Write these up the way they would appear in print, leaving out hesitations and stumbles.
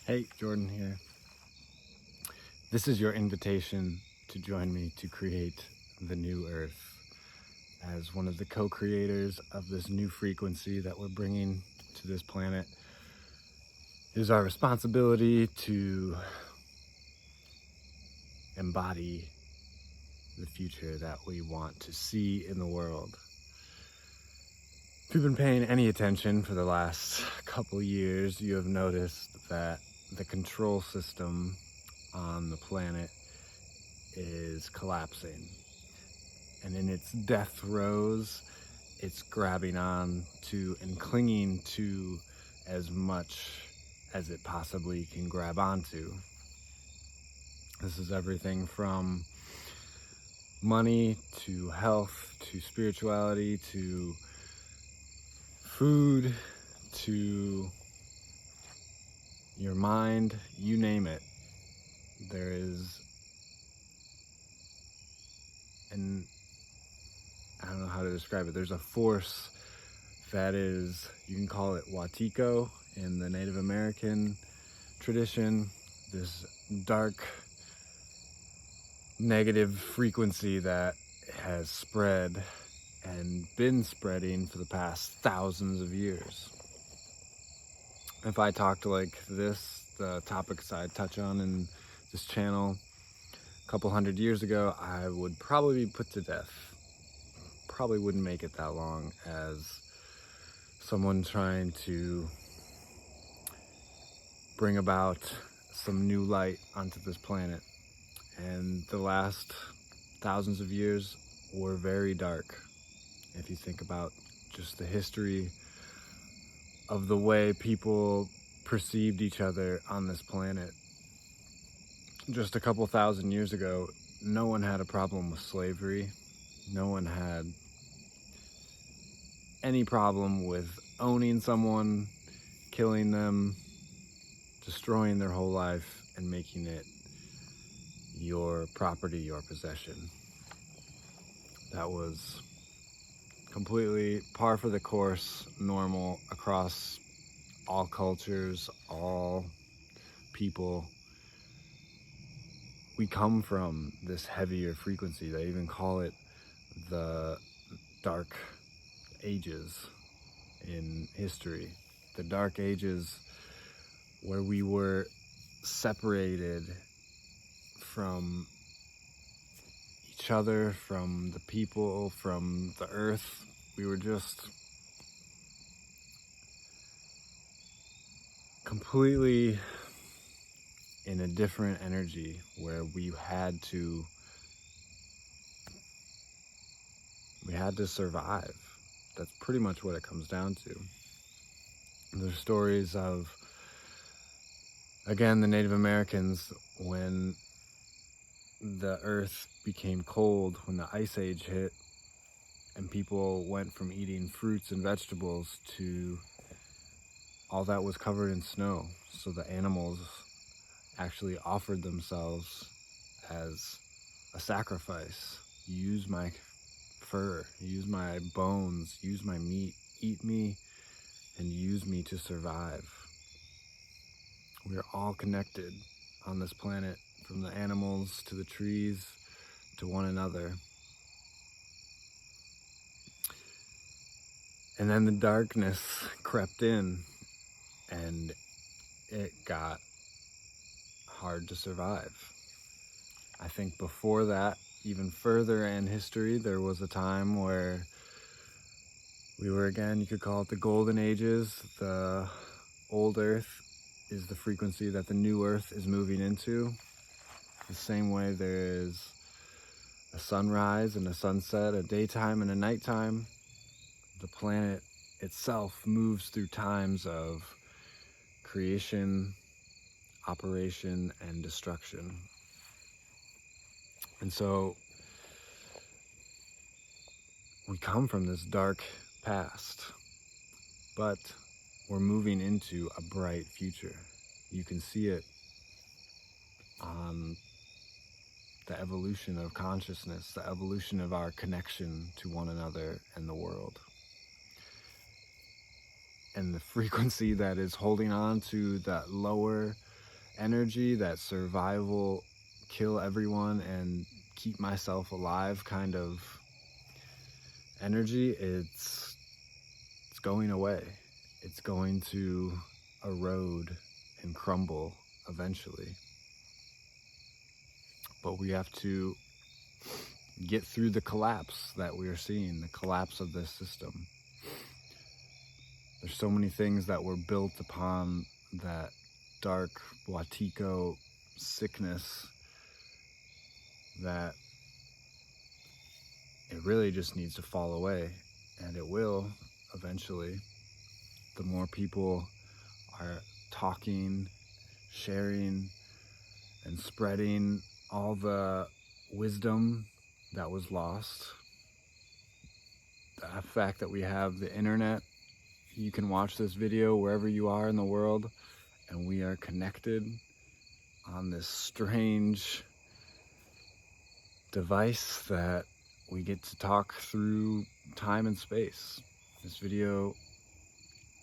Hey, Jordan here. This is your invitation to join me to create the new Earth. As one of the co-creators of this new frequency that we're bringing to this planet, it is our responsibility to embody the future that we want to see in the world. If you've been paying any attention for the last couple years, you have noticed that the control system on the planet is collapsing. And in its death throes, it's grabbing on to and clinging to as much as it possibly can grab onto. This is everything from money to health to spirituality to food to your mind, you name it. There is I don't know how to describe it. There's a force that is, you can call it Watiko in the Native American tradition, this dark negative frequency that has spread and been spreading for the past thousands of years. If I talked like this, the topics I touch on in this channel a couple hundred years ago, I would probably be put to death. Probably wouldn't make it that long as someone trying to bring about some new light onto this planet. And the last thousands of years were very dark. If you think about just the history of the way people perceived each other on this planet. Just a couple thousand years ago, no one had a problem with slavery. No one had any problem with owning someone, killing them, destroying their whole life, and making it your property, your possession. That was completely par for the course, normal across all cultures, all people. We come from this heavier frequency. They even call it the dark ages in history. The dark ages where we were separated from each other, from the people, from the earth. We were just completely in a different energy where we had to survive. That's pretty much what it comes down to. There's stories of, again, the Native Americans, when the earth became cold, when the ice age hit, and people went from eating fruits and vegetables to all that was covered in snow. So the animals actually offered themselves as a sacrifice. Use my fur, use my bones, use my meat, eat me, and use me to survive. We are all connected on this planet, from the animals to the trees to one another. And then the darkness crept in and it got hard to survive. I think before that, even further in history, there was a time where we were, again, you could call it the golden ages. The old earth is the frequency that the new earth is moving into. The same way there is a sunrise and a sunset, a daytime and a nighttime. The planet itself moves through times of creation, operation, and destruction. And so we come from this dark past, but we're moving into a bright future. You can see it on the evolution of consciousness, the evolution of our connection to one another and the world. And the frequency that is holding on to that lower energy, that survival, kill everyone and keep myself alive kind of energy, it's going away. It's going to erode and crumble eventually. But we have to get through the collapse that we are seeing, the collapse of this system. There's so many things that were built upon that dark Watico sickness that it really just needs to fall away, and it will eventually. The more people are talking, sharing, and spreading all the wisdom that was lost. The fact that we have the internet, you can watch this video wherever you are in the world, and we are connected on this strange device that we get to talk through time and space. This video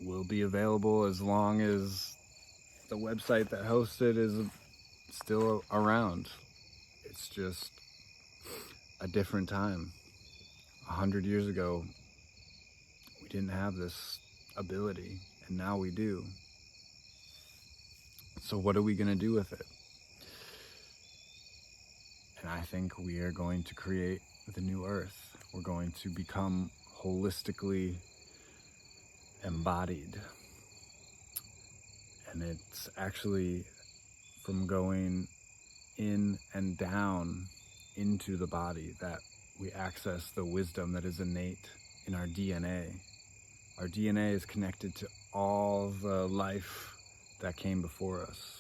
will be available as long as the website that hosts it is still around. It's just a different time. 100 years ago, we didn't have this ability, and now we do. So what are we going to do with it? And I think we are going to create the new earth. We're going to become holistically embodied. And it's actually from going in and down into the body that we access the wisdom that is innate in our DNA. Our DNA is connected to all the life that came before us,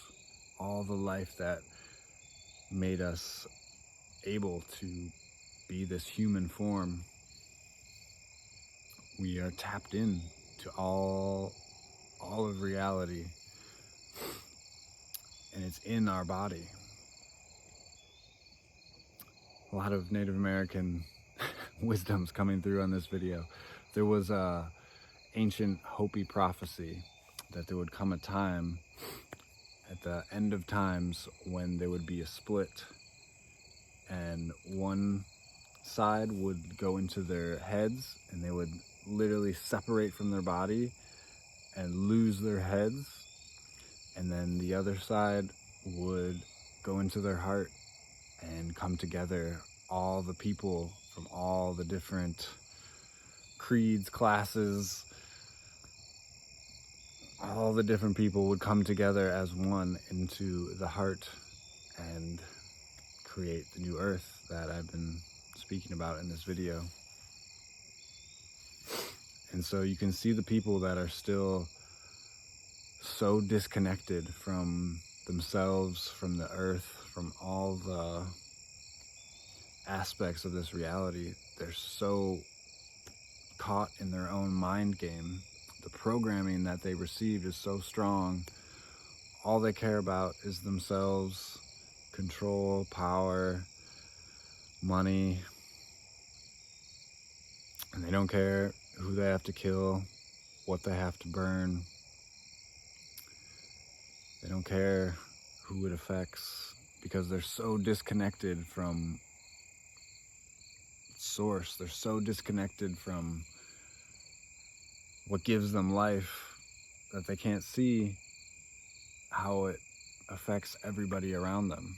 all the life that made us able to be this human form. We are tapped in to all of reality, and it's in our body. A lot of Native American wisdom's coming through on this video. There was a ancient Hopi prophecy that there would come a time at the end of times when there would be a split, and one side would go into their heads and they would literally separate from their body and lose their heads, and then the other side would go into their heart and come together. All the people from all the different creeds, classes, all the different people would come together as one into the heart and create the new earth that I've been speaking about in this video. And so you can see the people that are still so disconnected from themselves, from the earth, from all the aspects of this reality. They're so caught in their own mind game. The programming that they received is so strong. All they care about is themselves, control, power, money, and they don't care who they have to kill, what they have to burn. They don't care who it affects, because they're so disconnected from source. They're so disconnected from what gives them life that they can't see how it affects everybody around them.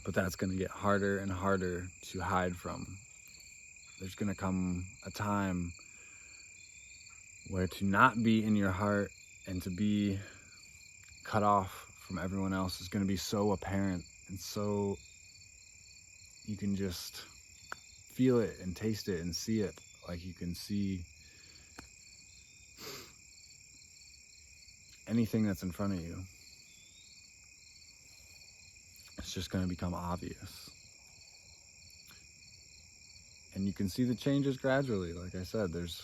But that's going to get harder and harder to hide from. There's going to come a time where to not be in your heart and to be cut off from everyone else is going to be so apparent, and so you can just feel it and taste it and see it, like you can see anything that's in front of you. It's just going to become obvious. And you can see the changes gradually. Like I said, there's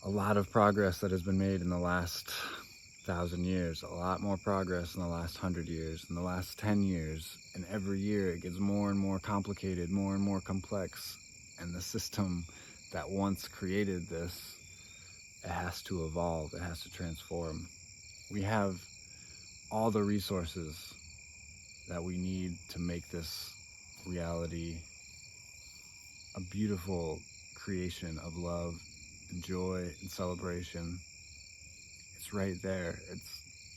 a lot of progress that has been made in the last 1,000 years, a lot more progress in the last 100 years, in the last 10 years, and every year it gets more and more complicated, more and more complex, and the system that once created this it has to evolve, it has to transform. We have all the resources that we need to make this reality a beautiful creation of love and joy and celebration. It's right there.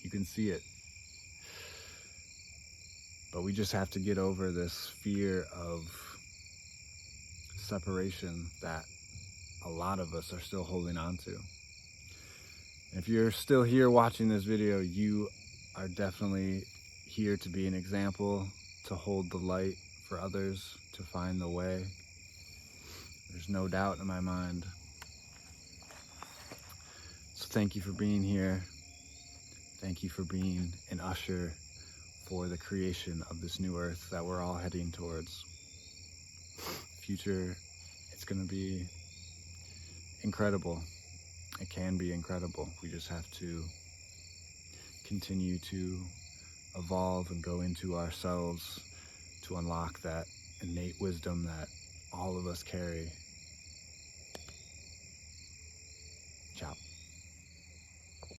You can see it. But we just have to get over this fear of separation that a lot of us are still holding on to. And if you're still here watching this video, you are definitely here to be an example, to hold the light for others, to find the way. There's no doubt in my mind. So thank you for being here. Thank you for being an usher for the creation of this new earth that we're all heading towards. Future, it's going to be incredible. It can be incredible. We just have to continue to evolve and go into ourselves to unlock that innate wisdom that all of us carry